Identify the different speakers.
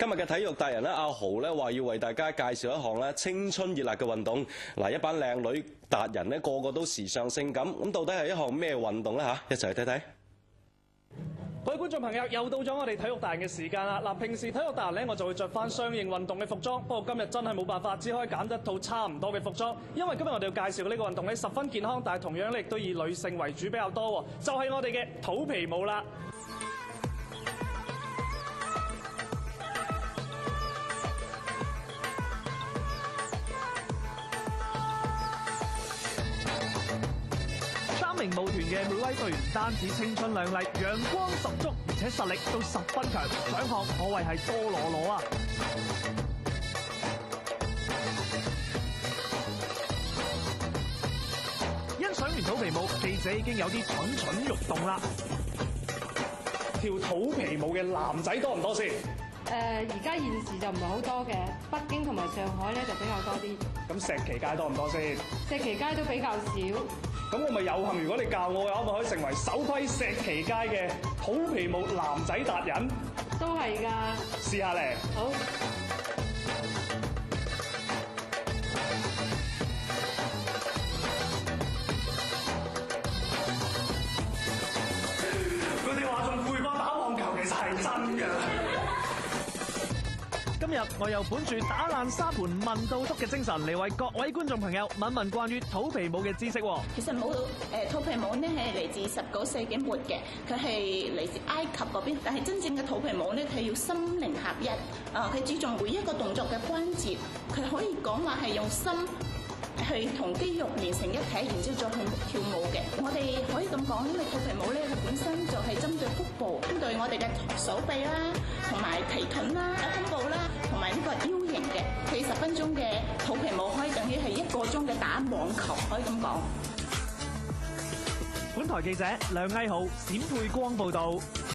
Speaker 1: 今日嘅體育達人咧，阿豪咧話要為大家介紹一項咧青春熱辣嘅運動。嗱，一班靚女達人咧個個都時尚性感，咁到底係一項咩運動咧嚇？一齊去睇睇。
Speaker 2: 各位觀眾朋友，又到咗我哋體育達人嘅時間啦！嗱，平時體育達人咧，我就會着翻相應運動嘅服裝，不過今日真係冇辦法，只可以揀一套差唔多嘅服裝，因為今日我哋要介紹嘅呢個運動咧十分健康，但係同樣咧亦都以女性為主比較多，就係我哋嘅肚皮舞啦。3名舞團嘅每位隊員唔單止青春靚麗、陽光十足，而且實力都十分強，獎項可謂係多攞攞啊！欣賞完肚皮舞，記者已經有啲蠢蠢欲動啦。跳肚皮舞嘅男仔多唔多先？
Speaker 3: 而家現時就唔係好多嘅，北京同埋上海咧就比較多啲。
Speaker 2: 咁石岐街多唔多先？
Speaker 3: 石岐街都比較少。
Speaker 2: 咁我咪有幸，如果你教我嘅話，我咪可以成為首批石岐街嘅肚皮舞男仔達人。
Speaker 3: 都係㗎。
Speaker 2: 試下嚟。
Speaker 3: 好。
Speaker 2: 佢哋話仲攰過打網球，其實係真㗎。今日我又本住打爛沙盤問到篤嘅精神嚟為各位觀眾朋友問問關於肚皮舞嘅知識。
Speaker 4: 其實肚皮舞咧係嚟自19世紀末嘅，佢係嚟自埃及嗰邊。但係真正嘅肚皮舞咧，佢要心靈合一。佢注重每一個動作嘅關節，佢可以講話係用心去同肌肉連成一體，然之後再去跳舞嘅。我哋可以咁講，因為肚皮舞咧，佢本身就係針對腹部，針對我哋嘅手臂啦，同埋提臀啦、胸部啦，同埋呢個腰型嘅。40分鐘嘅肚皮舞可以等於係1個鐘嘅打網球，可以咁講。
Speaker 2: 本台記者梁毅豪、冼佩光報導。